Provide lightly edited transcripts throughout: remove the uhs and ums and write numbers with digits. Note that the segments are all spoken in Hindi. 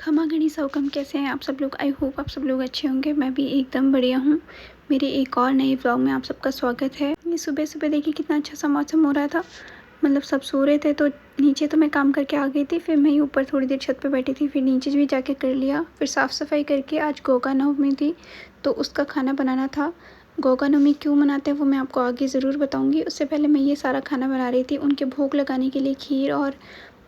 खमा गणिसा हुकम, कैसे हैं आप सब लोग। आई होप आप सब लोग अच्छे होंगे। मैं भी एकदम बढ़िया हूँ। मेरे एक और नए व्लॉग में आप सबका स्वागत है। ये सुबह सुबह देखिए कितना अच्छा सा मौसम हो रहा था। मतलब सब सो रहे थे तो नीचे तो मैं काम करके आ गई थी। फिर मैं ही ऊपर थोड़ी देर छत पे बैठी थी। फिर नीचे भी जाके कर लिया। फिर साफ़ सफाई करके आज गोगा नवमी थी तो उसका खाना बनाना था। गोगा नवमी क्यों मनाते हैं वो मैं आपको आगे ज़रूर बताऊँगी। उससे पहले मैं ये सारा खाना बना रही थी। उनके भोग लगाने के लिए खीर और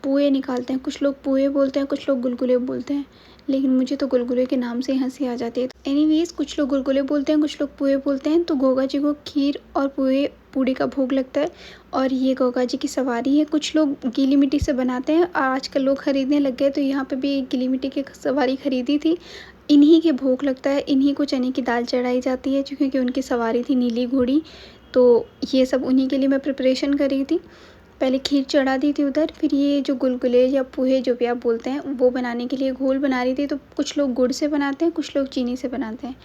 पुए निकालते हैं। कुछ लोग पुए बोलते हैं, कुछ लोग गुलगुले बोलते हैं, लेकिन मुझे तो गुलगुले के नाम से हंसी आ जाती है। एनीवेज, कुछ लोग गुलगुले बोलते हैं, कुछ लोग पुए बोलते हैं। तो गोगा जी को खीर और पुए पूड़ी का भोग लगता है। और ये गोगा जी की सवारी है। कुछ लोग गीली मिट्टी से बनाते हैं और आजकल लोग ख़रीदने लग गए, तो यहाँ पे भी एक गीली मिट्टी की सवारी ख़रीदी थी। इन्हीं के भोग लगता है। इन्हीं को चने की दाल चढ़ाई जाती है क्योंकि उनकी सवारी थी नीली घोड़ी। तो ये सब उन्हीं के लिए मैं प्रिपरेशन कर रही थी। पहले खीर चढ़ा दी थी उधर। फिर ये जो गुलगुले या पोहे जो भी आप बोलते हैं वो बनाने के लिए घोल बना रही थी। तो कुछ लोग गुड़ से बनाते हैं, कुछ लोग चीनी से बनाते हैं।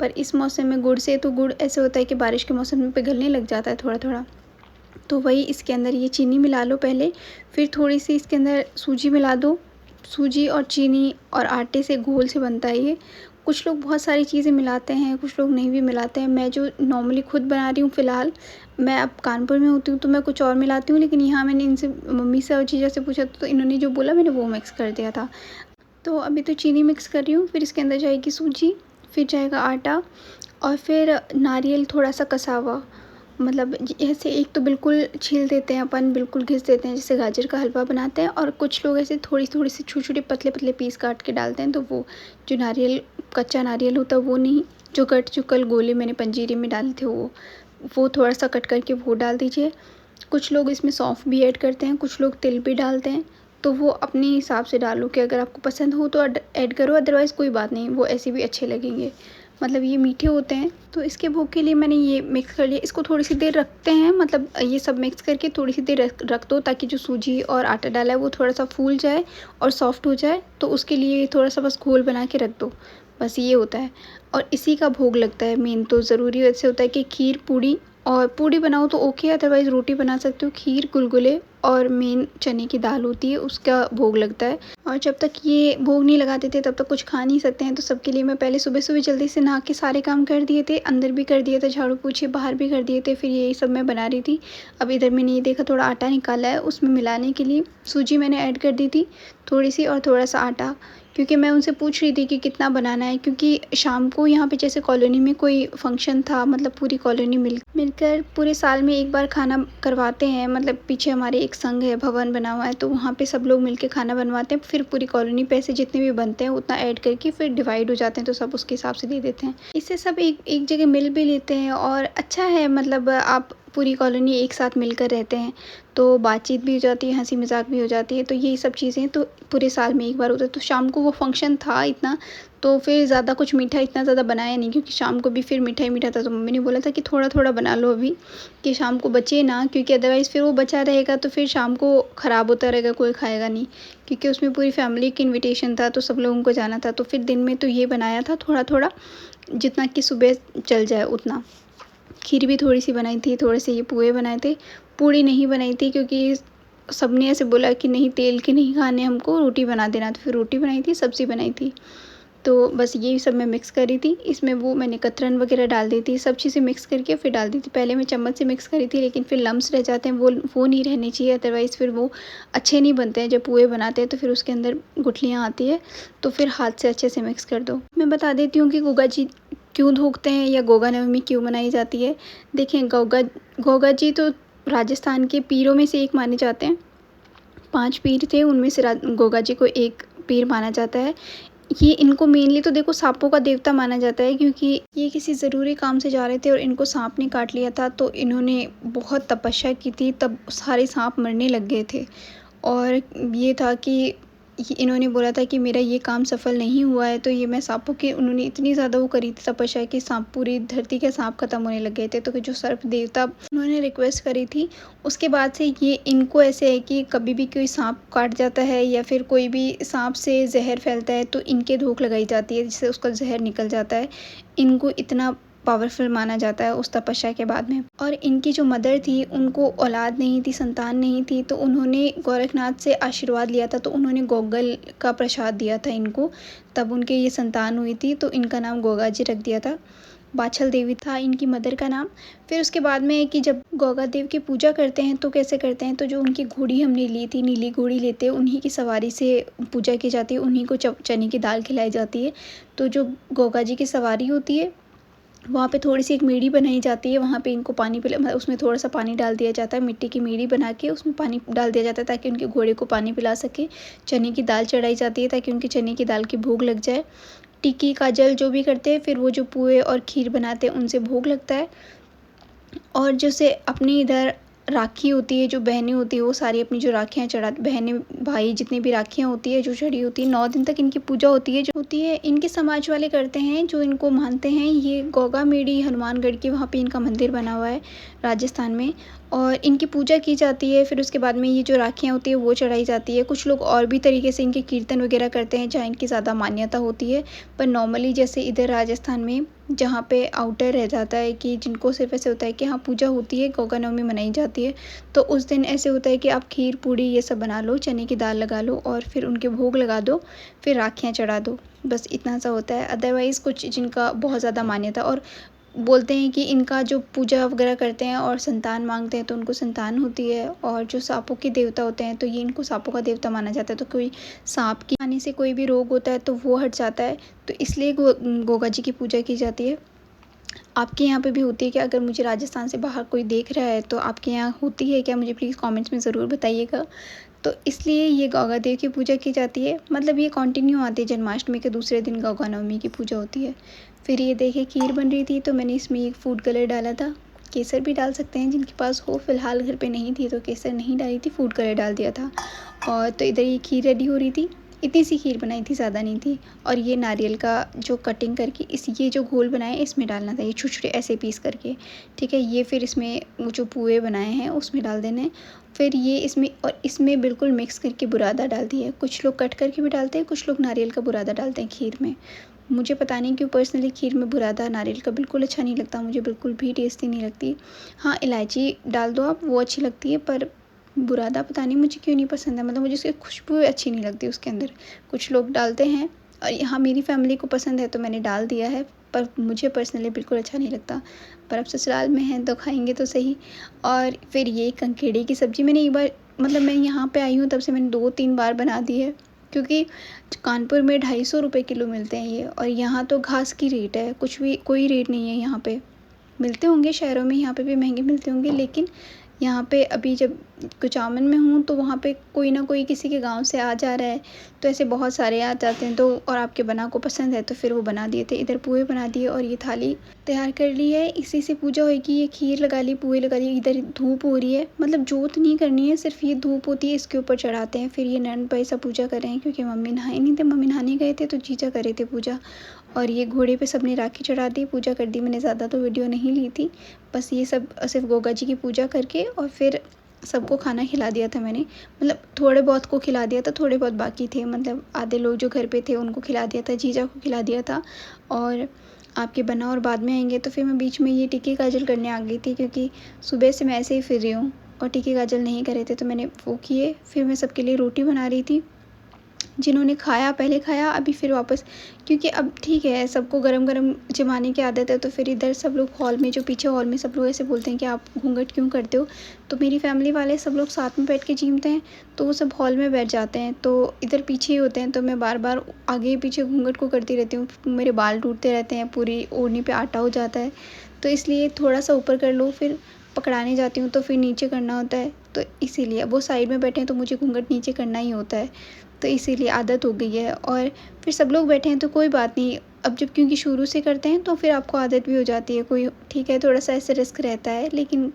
पर इस मौसम में गुड़ से, तो गुड़ ऐसे होता है कि बारिश के मौसम में पिघलने लग जाता है थोड़ा थोड़ा। तो वही इसके अंदर ये चीनी मिला लो पहले। फिर थोड़ी सी इसके अंदर सूजी मिला दो। सूजी और चीनी और आटे से घोल से बनता है ये। कुछ लोग बहुत सारी चीज़ें मिलाते हैं, कुछ लोग नहीं भी मिलाते हैं। मैं जो नॉर्मली खुद बना रही हूँ फ़िलहाल, मैं अब कानपुर में होती हूँ तो मैं कुछ और मिलाती हूँ, लेकिन यहाँ मैंने इनसे मम्मी से और जीजा से पूछा तो इन्होंने जो बोला मैंने वो मिक्स कर दिया था। तो अभी तो चीनी मिक्स कर रही हूँ। फिर इसके अंदर जाएगी सूजी, फिर जाएगा आटा और फिर नारियल थोड़ा सा कसा हुआ। मतलब ऐसे एक तो बिल्कुल छील देते हैं अपन, बिल्कुल घिस देते हैं जैसे गाजर का हलवा बनाते हैं, और कुछ लोग ऐसे थोड़ी थोड़ी सी छोटे छोटे पतले पतले पीस काट के डालते हैं। तो वो जो नारियल, कच्चा नारियल होता है वो नहीं, जो कट जो कल गोले मैंने पंजीरी में डाले थे वो थोड़ा सा कट करके वो डाल दीजिए। कुछ लोग इसमें सौंफ भी ऐड करते हैं, कुछ लोग तिल भी डालते हैं। तो वो अपने हिसाब से डालो कि अगर आपको पसंद हो तो ऐड करो, अदरवाइज़ कोई बात नहीं, वो ऐसे भी अच्छे लगेंगे। मतलब ये मीठे होते हैं। तो इसके भोग के लिए मैंने ये मिक्स कर लिया। इसको थोड़ी सी देर रखते हैं, मतलब ये सब मिक्स करके थोड़ी सी देर रख दो ताकि जो सूजी और आटा डाला है वो थोड़ा सा फूल जाए और सॉफ्ट हो जाए। तो उसके लिए थोड़ा सा बस घोल बना के रख दो, बस ये होता है। और इसी का भोग लगता है मेन। तो ज़रूरी वैसे होता है कि खीर पूड़ी, और पूड़ी बनाओ तो ओके, अदरवाइज़ रोटी बना सकते हो। खीर, गुलगुले और मेन चने की दाल होती है, उसका भोग लगता है। और जब तक ये भोग नहीं लगा देते तब तक कुछ खा नहीं सकते हैं। तो सबके लिए मैं पहले सुबह सुबह जल्दी से नहा के सारे काम कर दिए थे। अंदर भी कर दिए थे, झाड़ू पोछे बाहर भी कर दिए थे। फिर यही सब मैं बना रही थी। अब इधर मैंने ये देखा थोड़ा आटा निकाला है, उसमें मिलाने के लिए सूजी मैंने ऐड कर दी थी थोड़ी सी, और थोड़ा सा आटा, क्योंकि मैं उनसे पूछ रही थी कि कितना बनाना है। क्योंकि शाम को यहाँ पे जैसे कॉलोनी में कोई फंक्शन था, मतलब पूरी कॉलोनी मिलकर पूरे साल में एक बार खाना करवाते हैं। मतलब पीछे हमारे एक संघ है, भवन बना हुआ है, तो वहाँ पे सब लोग मिलके खाना बनवाते हैं। फिर पूरी कॉलोनी पैसे जितने भी बनते हैं उतना ऐड करके फिर डिवाइड हो जाते हैं, तो सब उसके हिसाब से दे देते हैं। इससे सब एक एक जगह मिल भी लेते हैं और अच्छा है। मतलब आप पूरी कॉलोनी एक साथ मिलकर रहते हैं तो बातचीत भी हो जाती है, हंसी मजाक भी हो जाती है। तो यही सब चीज़ें तो पूरे साल में एक बार होता है। तो शाम को वो फंक्शन था इतना, तो फिर ज़्यादा कुछ मीठा इतना ज़्यादा बनाया नहीं, क्योंकि शाम को भी फिर मीठा ही मीठा था। तो मम्मी ने बोला था कि थोड़ा थोड़ा बना लो अभी, कि शाम को बचे ना, क्योंकि अदरवाइज़ फिर वो बचा रहेगा तो फिर शाम को ख़राब होता रहेगा, कोई खाएगा नहीं। क्योंकि उसमें पूरी फैमिली की इन्विटेशन था तो सब लोगों को जाना था। तो फिर दिन में तो ये बनाया था थोड़ा थोड़ा, जितना कि सुबह चल जाए उतना। खीर भी थोड़ी सी बनाई थी, थोड़े से ये पुए बनाए थे। पूड़ी नहीं बनाई थी क्योंकि सबने ऐसे बोला कि नहीं तेल के नहीं खाने हमको, रोटी बना देना। तो फिर रोटी बनाई थी, सब्ज़ी बनाई थी। तो बस यही सब मैं मिक्स करी थी। इसमें वो मैंने कतरन वगैरह डाल दी थी, सब चीज़ें मिक्स करके फिर डाल दी थी। पहले मैं चम्मच से मिक्स करी थी, लेकिन फिर लम्स रह जाते हैं, वो नहीं रहने चाहिए, अदरवाइज़ फिर वो अच्छे नहीं बनते हैं। जब पुए बनाते हैं तो फिर उसके अंदर गुठलियाँ आती है, तो फिर हाथ से अच्छे से मिक्स कर दो। मैं बता देती हूँ कि गोगा जी क्यों धोखते हैं या गोगा नवमी क्यों मनाई जाती है। देखें, गोगा जी तो राजस्थान के पीरों में से एक माने जाते हैं। 5 पीर थे, उनमें से गोगा जी को एक पीर माना जाता है। ये इनको मेनली तो देखो सांपों का देवता माना जाता है, क्योंकि ये किसी ज़रूरी काम से जा रहे थे और इनको सांप ने काट लिया था। तो इन्होंने बहुत तपस्या की थी, तब सारे सांप मरने लग गए थे। और ये था कि इन्होंने बोला था कि मेरा ये काम सफल नहीं हुआ है, तो ये मैं सांपों की, उन्होंने इतनी ज़्यादा वो करी थी तपस्या कि सांप, पूरी धरती के सांप खत्म होने लग गए थे। तो जो सर्प देवता, उन्होंने रिक्वेस्ट करी थी, उसके बाद से ये इनको ऐसे है कि कभी भी कोई सांप काट जाता है या फिर कोई भी सांप से जहर फैलता है तो इनके धोख लगाई जाती है, जिससे उसका जहर निकल जाता है। इनको इतना पावरफुल माना जाता है उस तपस्या के बाद में। और इनकी जो मदर थी उनको औलाद नहीं थी, संतान नहीं थी, तो उन्होंने गोरखनाथ से आशीर्वाद लिया था, तो उन्होंने गोगल का प्रसाद दिया था इनको, तब उनके ये संतान हुई थी, तो इनका नाम गोगा जी रख दिया था। बाछल देवी था इनकी मदर का नाम। फिर उसके बाद में है कि जब गोगा देव की पूजा करते हैं तो कैसे करते हैं, तो जो उनकी घोड़ी हमने ली थी, नीली घोड़ी लेते हैं, उन्हीं की सवारी से पूजा की जाती है, उन्हीं को चने की दाल खिलाई जाती है। तो जो गोगा जी की सवारी होती है वहाँ पे थोड़ी सी एक मेढ़ी बनाई जाती है, वहाँ पे इनको पानी पिला, मतलब उसमें थोड़ा सा पानी डाल दिया जाता है, मिट्टी की मेढ़ी बना के उसमें पानी डाल दिया जाता है ताकि उनके घोड़े को पानी पिला सके। चने की दाल चढ़ाई जाती है ताकि उनके चने की दाल की भोग लग जाए। टिक्की काजल जो भी करते हैं, फिर वो जो पुए और खीर बनाते हैं उनसे भोग लगता है। और जैसे अपने इधर राखी होती है, जो बहनें होती है वो सारी अपनी जो राखियाँ चढ़ा, बहनें भाई जितनी भी राखियाँ होती है जो चढ़ी होती है, 9 दिन तक इनकी पूजा होती है, जो होती है इनके समाज वाले करते हैं जो इनको मानते हैं। ये गोगा मेढ़ी हनुमानगढ़ के वहाँ पे इनका मंदिर बना हुआ है राजस्थान में, और इनकी पूजा की जाती है। फिर उसके बाद में ये जो राखियाँ होती है वो चढ़ाई जाती है। कुछ लोग और भी तरीके से इनके कीर्तन वगैरह करते हैं जहाँ इनकी ज़्यादा मान्यता होती है, पर नॉर्मली जैसे इधर राजस्थान में जहाँ पे आउटर रह जाता है कि जिनको सिर्फ ऐसे होता है कि हाँ पूजा होती है, गोगा नवमी मनाई जाती है, तो उस दिन ऐसे होता है कि आप खीर पूड़ी ये सब बना लो, चने की दाल लगा लो और फिर उनके भोग लगा दो, फिर राखियाँ चढ़ा दो, बस इतना सा होता है। अदरवाइज़ कुछ जिनका बहुत ज़्यादा मान्यता, और बोलते हैं कि इनका जो पूजा वगैरह करते हैं और संतान मांगते हैं तो उनको संतान होती है। और जो सांपों के देवता होते हैं तो ये इनको सांपों का देवता माना जाता है, तो कोई सांप की आने से कोई भी रोग होता है तो वो हट जाता है, तो इसलिए गोगा जी की पूजा की जाती है। आपके यहाँ पे भी होती है क्या? अगर मुझे राजस्थान से बाहर कोई देख रहा है तो आपके यहाँ होती है क्या? मुझे प्लीज़ कमेंट्स में ज़रूर बताइएगा। तो इसलिए ये गोगा देव की पूजा की जाती है, मतलब ये कंटिन्यू आती है। जन्माष्टमी के दूसरे दिन गोगा नवमी की पूजा होती है। फिर ये देखिए खीर बन रही थी, तो मैंने इसमें एक फूड कलर डाला था। केसर भी डाल सकते हैं जिनके पास हो, फिलहाल घर पे नहीं थी तो केसर नहीं डाली थी, फूड कलर डाल दिया था। और तो इधर ये खीर रेडी हो रही थी, इतनी सी खीर बनाई थी, ज़्यादा नहीं थी। और ये नारियल का जो कटिंग करके ये जो घोल बनाए इसमें डालना था, ये छोटे-छोटे ऐसे पीस करके, ठीक है। ये फिर इसमें वो जो पुए बनाए हैं उसमें डाल देने हैं। फिर ये इसमें, और इसमें बिल्कुल मिक्स करके बुरादा डाल दिया है। कुछ लोग कट करके भी डालते हैं, कुछ लोग नारियल का बुरादा डालते हैं खीर में। मुझे पता नहीं क्यों पर्सनली खीर में बुरादा नारियल का बिल्कुल अच्छा नहीं लगता, मुझे बिल्कुल भी टेस्टी नहीं लगती। हाँ, इलायची डाल दो आप, वो अच्छी लगती है, पर बुरादा पता नहीं मुझे क्यों नहीं पसंद है, मतलब मुझे उसकी खुशबू अच्छी नहीं लगती उसके अंदर। कुछ लोग डालते हैं और यहाँ मेरी फैमिली को पसंद है तो मैंने डाल दिया है, पर मुझे पर्सनली बिल्कुल अच्छा नहीं लगता। पर अब ससुराल में हैं तो खाएंगे तो सही। और फिर ये कंकेड़े की सब्ज़ी मैंने एक बार, मतलब मैं यहाँ पे आई हूँ तब से मैंने 2-3 बार बना दी है, क्योंकि कानपुर में 250 रुपये किलो मिलते हैं ये, और यहाँ तो घास की रेट है, कुछ भी कोई रेट नहीं है यहाँ पे। मिलते होंगे शहरों में, यहाँ पे भी महंगे मिलते होंगे, लेकिन यहाँ पे अभी जब कुचामन में हूँ तो वहाँ पे कोई ना कोई किसी के गांव से आ जा रहा है, तो ऐसे बहुत सारे आ जाते हैं, तो और आपके बना को पसंद है तो फिर वो बना दिए थे। इधर पुए बना दिए और ये थाली तैयार कर ली है, इसी से पूजा होगी। ये खीर लगा ली, पुए लगा लिए, इधर धूप हो रही है, मतलब जोत नहीं करनी है, सिर्फ ये धूप होती है इसके ऊपर चढ़ाते हैं। फिर ये नंद भाई सब पूजा कर रहे हैं, क्योंकि मम्मी नहाए नहीं थे, मम्मी नहाने गए थे तो जीजा कर रहे थे पूजा। और ये घोड़े पे सबने राखी चढ़ा दी, पूजा कर दी। मैंने ज़्यादा तो वीडियो नहीं ली थी, बस ये सब सिर्फ गोगा जी की पूजा करके और फिर सबको खाना खिला दिया था मैंने, मतलब थोड़े बहुत को खिला दिया था, थोड़े बहुत बाकी थे, मतलब आधे लोग जो घर पे थे उनको खिला दिया था, जीजा को खिला दिया था। और आपके बना और बाद में आएंगे, तो फिर मैं बीच में ये टिक्की काजल करने आ गई थी, क्योंकि सुबह से मैं ऐसे ही फिर रही हूँ और टिक्की काजल नहीं करे थे तो मैंने वो किए। फिर मैं सबके लिए रोटी बना रही थी, जिन्होंने खाया पहले खाया, अभी फिर वापस, क्योंकि अब ठीक है सबको गरम गरम जमाने की आदत है, तो फिर इधर सब लोग हॉल में, जो पीछे हॉल में सब लोग ऐसे बोलते हैं कि आप घूंघट क्यों करते हो, तो मेरी फैमिली वाले सब लोग साथ में बैठ के जीमते हैं, तो वो सब हॉल में बैठ जाते हैं, तो इधर पीछे ही होते हैं, तो मैं बार बार आगे पीछे घूंघट को करती रहती हूँ, मेरे बाल टूटते रहते हैं, पूरी ओढ़नी पे आटा हो जाता है, तो इसलिए थोड़ा सा ऊपर कर लो, फिर पकड़ाने जाती हूँ तो फिर नीचे करना होता है, तो इसीलिए वो साइड में बैठे हैं तो मुझे घूंघट नीचे करना ही होता है, तो इसीलिए आदत हो गई है। और फिर सब लोग बैठे हैं तो कोई बात नहीं, अब जब क्योंकि शुरू से करते हैं तो फिर आपको आदत भी हो जाती है, कोई ठीक है थोड़ा सा ऐसे रिस्क रहता है, लेकिन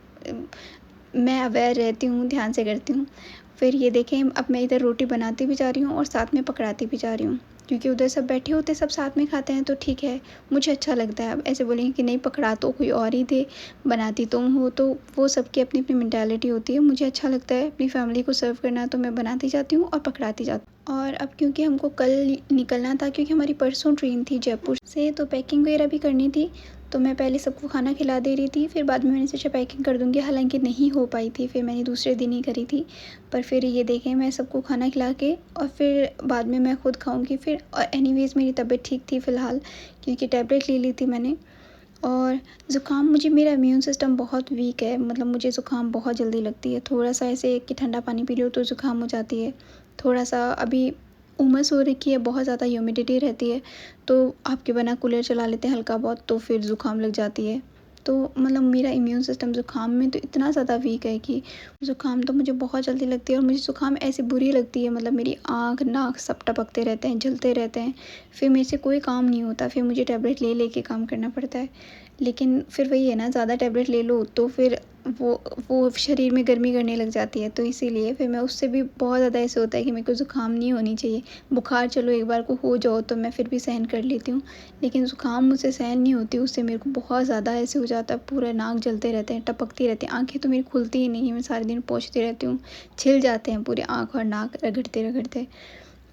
मैं अवेयर रहती हूँ, ध्यान से करती हूँ। फिर ये देखें, अब मैं इधर रोटी बनाती भी जा रही हूँ और साथ में पकड़ाती भी जा रही हूँ, क्योंकि उधर सब बैठे होते सब साथ में खाते हैं तो ठीक है, मुझे अच्छा लगता है। अब ऐसे बोलेंगे कि नहीं पकड़ा तो कोई और ही थे, बनाती तुम हो, तो वो सबकी अपनी अपनी मेंटालिटी होती है। मुझे अच्छा लगता है अपनी फैमिली को सर्व करना, तो मैं बनाती जाती हूँ और पकड़ाती जाती हूँ। और अब क्योंकि हमको कल निकलना था, क्योंकि हमारी परसों ट्रेन थी जयपुर से, तो पैकिंग वगैरह भी करनी थी, तो मैं पहले सबको खाना खिला दे रही थी, फिर बाद में मैंने सोचा पैकिंग कर दूँगी, हालाँकि नहीं हो पाई थी, फिर मैंने दूसरे दिन ही करी थी। पर फिर ये देखें मैं सबको खाना खिला के और फिर बाद में मैं खुद खाऊँगी फिर। और एनीवेज़ मेरी तबीयत ठीक थी फ़िलहाल, क्योंकि टैबलेट ले ली थी मैंने। और ज़ुकाम, मुझे मेरा इम्यून सिस्टम बहुत वीक है, मतलब मुझे ज़ुकाम बहुत जल्दी लगती है। थोड़ा-सा ऐसे कि ठंडा पानी पी लो तो ज़ुकाम हो जाती है। थोड़ा-सा अभी उमस हो रखी है, बहुत ज़्यादा ह्यूमिडिटी रहती है, तो आपके बिना कूलर चला लेते हैं हल्का बहुत तो फिर ज़ुकाम लग जाती है। तो मतलब मेरा इम्यून सिस्टम ज़ुकाम में तो इतना ज़्यादा वीक है कि ज़ुकाम तो मुझे बहुत जल्दी लगती है। और मुझे ज़ुकाम ऐसी बुरी लगती है, मतलब मेरी आँख, नाक सब टपकते रहते हैं, जलते रहते हैं। फिर मेरे से कोई काम नहीं होता, फिर मुझे टैबलेट ले के काम करना पड़ता है। लेकिन फिर वही है ना, ज़्यादा टैबलेट ले लो तो फिर वो शरीर में गर्मी करने लग जाती है, तो इसीलिए फिर मैं उससे भी बहुत ज़्यादा ऐसे होता है कि मेरे को ज़ुकाम नहीं होनी चाहिए। बुखार चलो एक बार को हो जाओ तो मैं फिर भी सहन कर लेती हूँ, लेकिन ज़ुकाम मुझसे सहन नहीं होती, उससे मेरे को बहुत ज़्यादा ऐसे हो जाता है, पूरा नाक जलते रहते हैं, टपकती रहती हैं, आँखें तो मेरी खुलती ही नहीं है, मैं सारे दिन पोंछती रहती हूँ, छिल जाते हैं पूरे आँख और नाक रगड़ते-रगड़ते।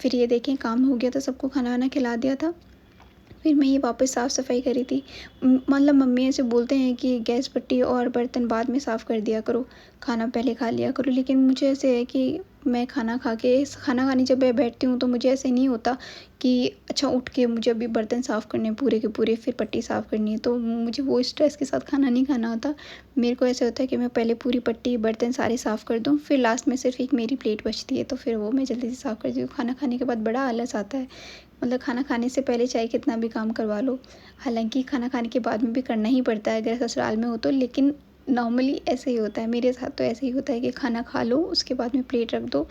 फिर ये देखें काम हो गया था, सबको खाना-वाना खिला दिया था। फिर मैं ये वापस साफ़-सफ़ाई करी थी। मतलब मम्मी ऐसे बोलते हैं कि गैस पट्टी और बर्तन बाद में साफ़ कर दिया करो, खाना पहले खा लिया करो। लेकिन मुझे ऐसे है कि मैं खाना खाने जब मैं बैठती हूँ तो मुझे ऐसे नहीं होता कि अच्छा उठ के मुझे अभी बर्तन साफ़ करने हैं पूरे के पूरे, फिर पट्टी साफ़ करनी है। तो मुझे वो स्ट्रेस के साथ खाना नहीं खाना होता। मेरे को ऐसा होता है कि मैं पहले पूरी पट्टी, बर्तन सारे साफ़ कर दूँ, फिर लास्ट में सिर्फ़ एक मेरी प्लेट बचती है, तो फिर वो मैं जल्दी से साफ़ करती हूँ। खाना खाने के बाद बड़ा आलस आता है। मतलब खाना खाने से पहले चाहे कितना भी काम करवा लो, हालाँकि खाना खाने के बाद में भी करना ही पड़ता है अगर ससुराल में हो तो, लेकिन नॉर्मली ऐसे ही होता है, मेरे साथ तो ऐसे ही होता है कि खाना खा लो, उसके बाद में प्लेट रख दो,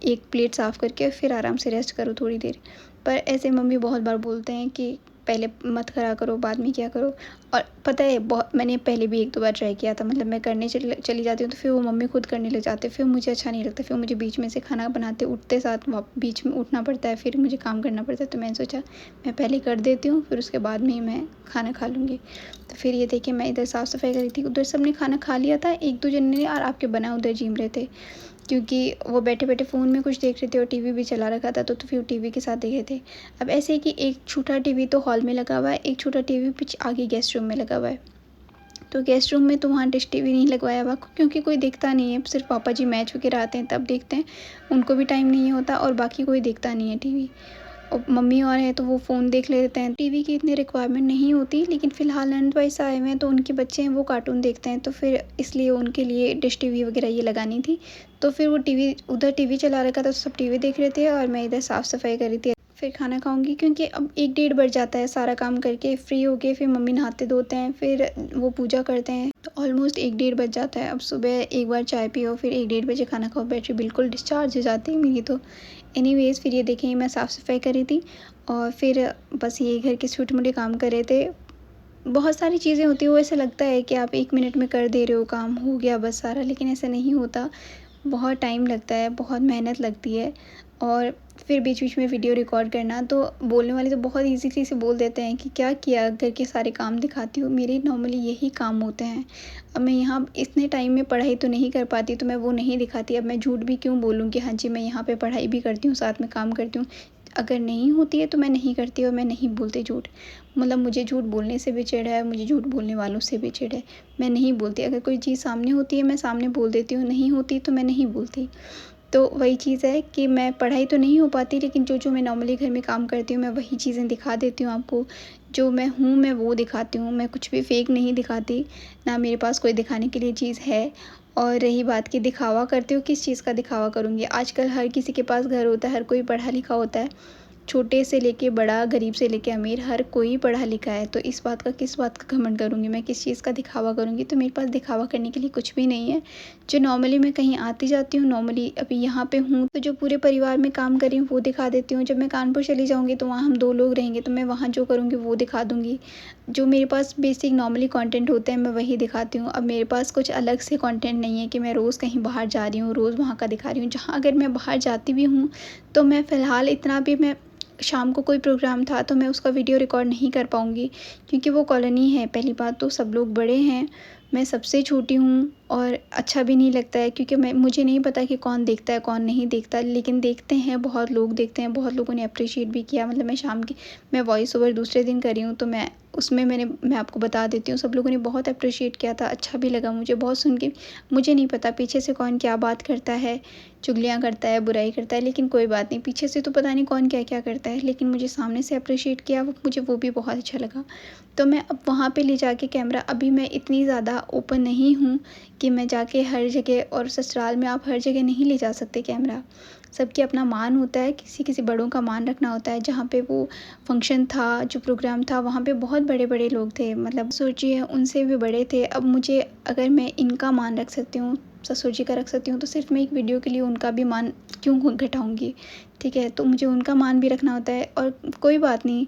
एक प्लेट साफ़ करके फिर आराम से रेस्ट करो थोड़ी देर। पर ऐसे मम्मी बहुत बार बोलते हैं कि पहले मत करा करो, बाद में किया करो। और पता है बहुत, मैंने पहले भी 1-2 बार ट्राई किया था, मतलब मैं करने चली जाती हूँ तो फिर वो मम्मी खुद करने लग जाते हैं, फिर मुझे अच्छा नहीं लगता, फिर मुझे बीच में से खाना बनाते उठते साथ बीच में उठना पड़ता है, फिर मुझे काम करना पड़ता है। तो मैंने सोचा मैं पहले कर देती हूँ, फिर उसके बाद में ही मैं खाना खा लूँगी। तो फिर ये देखिए मैं इधर साफ़-सफ़ाई कर रही थी, उधर सबने खाना खा लिया था, 1-2 जने ने और आपके बना उधर जीम रहे थे। क्योंकि वो बैठे-बैठे फ़ोन में कुछ देख रहे थे और टीवी भी चला रखा था, तो फिर टीवी के साथ देख रहे थे। अब ऐसे है कि एक छोटा टीवी तो हॉल में लगा हुआ है, एक छोटा टीवी पीछे आगे गेस्ट रूम में लगा हुआ है। तो गेस्ट रूम में तो वहाँ डिश टीवी नहीं लगवाया हुआ, क्योंकि कोई देखता नहीं है, सिर्फ़ पापा जी मैच वगैरह आते हैं तब देखते हैं, उनको भी टाइम नहीं होता और बाकी कोई देखता नहीं है टीवी। और मम्मी और हैं तो वो फ़ोन देख लेते हैं, टीवी की इतनी रिक्वायरमेंट नहीं होती, लेकिन फ़िलहाल ननद वाइस आए हुए हैं तो उनके बच्चे हैं वो कार्टून देखते हैं, तो फिर इसलिए उनके लिए डिश टीवी वगैरह ये लगानी थी। तो फिर वो टीवी, उधर टीवी चला रखा था तो सब टीवी देख रहे थे और मैं इधर साफ़-सफ़ाई कर रही थी। फिर खाना खाऊँगी, क्योंकि अब 1 डेढ़ बज जाता है, सारा काम करके फ्री होके फिर मम्मी नहाते-धोते हैं, फिर वो पूजा करते हैं, तो ऑलमोस्ट 1 डेढ़ बज जाता है। अब सुबह एक बार चाय पियो, फिर 1 डेढ़ बजे खाना खाओ, बैटरी बिल्कुल डिस्चार्ज हो जाती है मेरी तो। एनीवेज़ फिर ये देखें मैं साफ़-सफ़ाई कर रही थी और फिर बस ये घर के छोटे-मोटे काम कर रहे थे। बहुत सारी चीज़ें होती हैं, वो ऐसा लगता है कि आप 1 मिनट में कर दे रहे हो, काम हो गया बस सारा, लेकिन ऐसा नहीं होता। बहुत टाइम लगता है, बहुत मेहनत लगती है। और फिर बीच-बीच में वीडियो रिकॉर्ड करना, तो बोलने वाले तो बहुत ईज़िली से बोल देते हैं कि क्या किया, घर के सारे काम दिखाती हो। मेरे नॉर्मली यही काम होते हैं। अब मैं यहाँ इतने टाइम में पढ़ाई तो नहीं कर पाती, तो मैं वो नहीं दिखाती। अब मैं झूठ भी क्यों बोलूँ कि हाँ जी, मैं यहाँ पे पढ़ाई भी करती हूँ, साथ में काम करती हूँ। अगर नहीं होती है तो मैं नहीं करती और मैं नहीं बोलती झूठ। मतलब मुझे झूठ बोलने से भी चिढ़ है, मुझे झूठ बोलने वालों से भी चिढ़ है। मैं नहीं बोलती, अगर कोई चीज़ सामने होती है मैं सामने बोल देती हूँ, नहीं होती तो मैं नहीं बोलती। तो वही चीज़ है कि मैं पढ़ाई तो नहीं हो पाती, लेकिन जो मैं नॉर्मली घर में काम करती हूँ मैं वही चीज़ें दिखा देती हूँ आपको। जो मैं हूँ मैं वो दिखाती हूँ, मैं कुछ भी फ़ेक नहीं दिखाती, ना मेरे पास कोई दिखाने के लिए चीज़ है। और रही बात कि दिखावा करती हूँ, किस चीज़ का दिखावा करूँगी? आजकल हर किसी के पास घर होता है, हर कोई पढ़ा लिखा होता है। छोटे से लेके बड़ा, गरीब से लेके अमीर, हर कोई पढ़ा लिखा है, तो इस बात का किस बात का घमंड करूँगी मैं, किस चीज़ का दिखावा करूँगी? तो मेरे पास दिखावा करने के लिए कुछ भी नहीं है। जो नॉर्मली मैं कहीं आती-जाती हूँ, नॉर्मली अभी यहाँ पे हूँ, तो जो पूरे परिवार में काम कर रही हूँ वो दिखा देती हूँ। जब मैं कानपुर चली जाऊँगी तो वहाँ हम 2 लोग रहेंगे, तो मैं वहाँ जो करूँगी वो दिखा दूँगी। जो मेरे पास बेसिक नॉर्मली कंटेंट होते हैं मैं वही दिखाती हूँ। अब मेरे पास कुछ अलग से कंटेंट नहीं है कि मैं रोज़ कहीं बाहर जा रही हूँ, रोज़ वहाँ का दिखा रही हूँ। जहाँ अगर मैं बाहर जाती भी हूँ, तो मैं फ़िलहाल इतना भी, मैं शाम को कोई प्रोग्राम था तो मैं उसका वीडियो रिकॉर्ड नहीं कर पाऊँगी, क्योंकि वो कॉलोनी है, पहली बात तो सब लोग बड़े हैं, मैं सबसे छोटी हूँ और अच्छा भी नहीं लगता है, क्योंकि मुझे नहीं पता कि कौन देखता है कौन नहीं देखता, लेकिन देखते हैं, बहुत लोग देखते हैं, बहुत लोगों ने अप्रिशिएट भी किया। मतलब मैं वॉइस ओवर दूसरे दिन करी हूँ, तो मैं आपको बता देती हूँ, सब लोगों ने बहुत अप्रिशिएट किया था, अच्छा भी लगा मुझे बहुत सुन के। मुझे नहीं पता पीछे से कौन क्या बात करता है, चुगलियाँ करता है, बुराई करता है, लेकिन कोई बात नहीं, पीछे से तो पता नहीं कौन क्या क्या करता है, लेकिन मुझे सामने से अप्रिशिएट किया, मुझे वो भी बहुत अच्छा लगा। तो मैं अब वहाँ पे ले जाके कैमरा, अभी मैं इतनी ज़्यादा ओपन नहीं हूँ कि मैं जाके हर जगह, और ससुराल में आप हर जगह नहीं ले जा सकते कैमरा, सबकी अपना मान होता है, किसी किसी बड़ों का मान रखना होता है। जहाँ पे वो फंक्शन था, जो प्रोग्राम था, वहाँ पे बहुत बड़े बड़े लोग थे, मतलब सोचिए उनसे भी बड़े थे। अब मुझे, अगर मैं इनका मान रख सकती हूँ, ससुर जी का रख सकती हूँ, तो सिर्फ मैं एक वीडियो के लिए उनका भी मान क्यों घटाऊँगी। ठीक है, तो मुझे उनका मान भी रखना होता है, और कोई बात नहीं,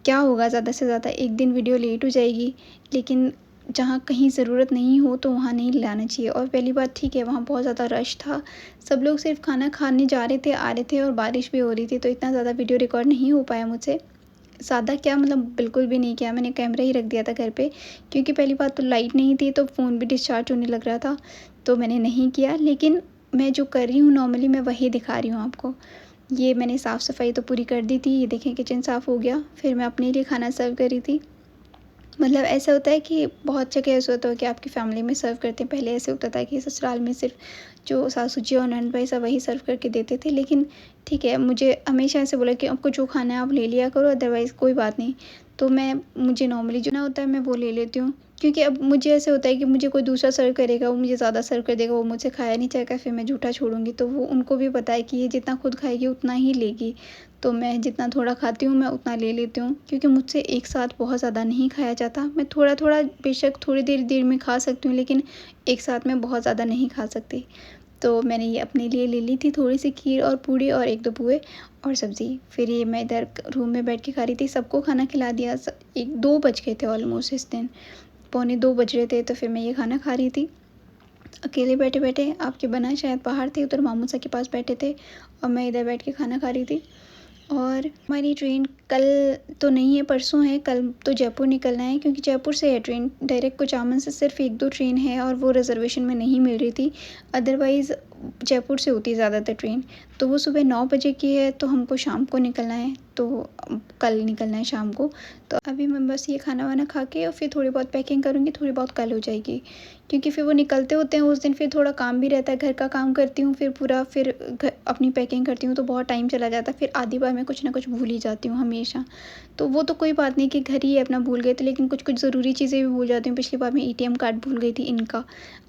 क्या होगा, ज़्यादा से ज़्यादा एक दिन वीडियो लेट हो जाएगी, लेकिन जहाँ कहीं ज़रूरत नहीं हो तो वहाँ नहीं लाना चाहिए। और पहली बात, ठीक है, वहाँ बहुत ज़्यादा रश था, सब लोग सिर्फ खाना खाने जा रहे थे, आ रहे थे, और बारिश भी हो रही थी, तो इतना ज़्यादा वीडियो रिकॉर्ड नहीं हो पाया मुझसे। ज़्यादा क्या, मतलब बिल्कुल भी नहीं किया, मैंने कैमरा ही रख दिया था घर पे, क्योंकि पहली बात तो लाइट नहीं थी, तो फ़ोन भी डिस्चार्ज होने लग रहा था, तो मैंने नहीं किया। लेकिन मैं जो कर रही हूँ नॉर्मली, मैं वही दिखा रही हूँ आपको। ये मैंने साफ़ सफाई तो पूरी कर दी थी, ये देखें किचन साफ़ हो गया, फिर मैं अपने लिए खाना सर्व कर रही थी। मतलब ऐसा होता है कि बहुत जगह ऐसा होता है कि आपकी फ़ैमिली में सर्व करते हैं, पहले ऐसे होता था कि ससुराल में सिर्फ जो सासू जी और ननद भाई सब वही सर्व करके देते थे, लेकिन ठीक है, मुझे हमेशा ऐसे बोला कि आपको जो खाना है आप ले लिया करो, अदरवाइज़ कोई बात नहीं। तो मुझे नॉर्मली जो ना होता है मैं वो ले लेती हूँ, क्योंकि अब मुझे ऐसे होता है कि मुझे कोई दूसरा सर्व करेगा, वो मुझे ज़्यादा सर्व कर देगा, वो मुझसे खाया नहीं जाएगा, फिर मैं झूठा छोड़ूंगी, तो वो उनको भी पता है कि ये जितना खुद खाएगी उतना ही लेगी, तो मैं जितना थोड़ा खाती हूँ मैं उतना ले लेती हूँ, क्योंकि मुझसे एक साथ बहुत ज़्यादा नहीं खाया जाता। मैं थोड़ा थोड़ा बेशक थोड़ी देर देर में खा सकती हूँ, लेकिन एक साथ में बहुत ज़्यादा नहीं खा सकती। तो मैंने ये अपने लिए ले ली थी थोड़ी सी खीर और पूड़ी और एक दो पुए और सब्ज़ी, फिर ये मैं इधर रूम में बैठ के खा रही थी, सबको खाना खिला दिया। एक दो बज गए थे ऑलमोस्ट इस दिन, पौने दो बज रहे थे, तो फिर मैं ये खाना खा रही थी अकेले बैठे बैठे। आपके बना शायद बाहर थे, उधर मामू सा के पास बैठे थे, और मैं इधर बैठ के खाना खा रही थी। और हमारी ट्रेन कल तो नहीं है, परसों है, कल तो जयपुर निकलना है, क्योंकि जयपुर से है ट्रेन डायरेक्ट, कुचामन से सिर्फ एक दो ट्रेन है, और वो रिज़र्वेशन में नहीं मिल रही थी, अदरवाइज़ जयपुर से होती है ज़्यादातर ट्रेन। तो वो सुबह 9 बजे की है, तो हमको शाम को निकलना है, तो कल निकलना है शाम को। तो अभी मैं बस ये खाना वाना खा के और फिर थोड़ी बहुत पैकिंग करूँगी, थोड़ी बहुत कल हो जाएगी, क्योंकि फिर वो निकलते होते हैं उस दिन, फिर थोड़ा काम भी रहता है, घर का काम करती हूँ, फिर पूरा फिर अपनी पैकिंग करती हूँ, तो बहुत टाइम चला जाता है, फिर आधी बार मैं कुछ ना कुछ भूल ही जाती हूँ हमेशा। तो वो तो कोई बात नहीं कि घर ही है अपना, भूल गए थे, लेकिन कुछ कुछ ज़रूरी चीज़ें भी भूल जाती हूँ। पिछली बार मैं एटीएम कार्ड भूल गई थी इनका,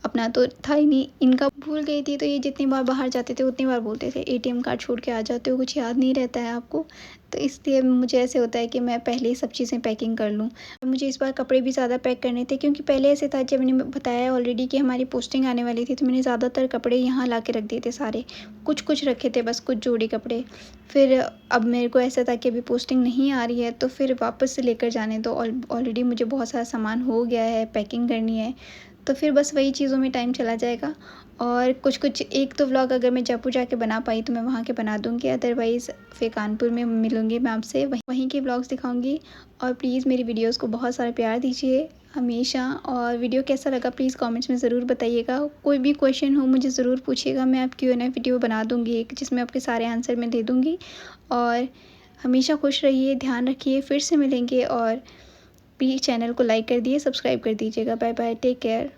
अपना तो था ही नहीं, इनका भूल गई थी। तो ये जितनी बार बाहर जाते थे उतनी बार बोलते थे एटीएम कार्ड छोड़ के आ जाते हो, कुछ याद नहीं रहता है आपको। तो इसलिए मुझे ऐसे होता है कि मैं पहले ही सब चीज़ें पैकिंग कर लूँ। मुझे इस बार कपड़े भी ज़्यादा पैक करने थे, क्योंकि पहले ऐसे था, जब मैंने बताया ऑलरेडी कि हमारी पोस्टिंग आने वाली थी, तो मैंने ज़्यादातर कपड़े यहाँ ला के रख दिए थे सारे, कुछ कुछ रखे थे बस, कुछ जोड़ी कपड़े। फिर अब मेरे को ऐसा था कि अभी पोस्टिंग नहीं आ रही है, तो फिर वापस से लेकर जाने दो, ऑलरेडी मुझे बहुत सारा सामान हो गया है, पैकिंग करनी है, तो फिर बस वही चीज़ों में टाइम चला जाएगा। और कुछ कुछ एक तो व्लॉग अगर मैं जयपुर जाके बना पाई तो मैं वहाँ के बना दूँगी, अदरवाइज़ फिर कानपुर में मिलूँगी मैं आपसे, वहीं के व्लॉग्स दिखाऊँगी। और प्लीज़ मेरी वीडियोस को बहुत सारा प्यार दीजिए हमेशा, और वीडियो कैसा लगा प्लीज़ कमेंट्स में ज़रूर बताइएगा। कोई भी क्वेश्चन हो मुझे ज़रूर पूछिएगा, मैं आपकी वीडियो बना दूँगी एक, जिसमें आपके सारे आंसर मैं दे दूँगी। और हमेशा खुश रहिए, ध्यान रखिए, फिर से मिलेंगे, और प्लीज़ चैनल को लाइक कर दिए, सब्सक्राइब कर दीजिएगा। Bye bye, take care.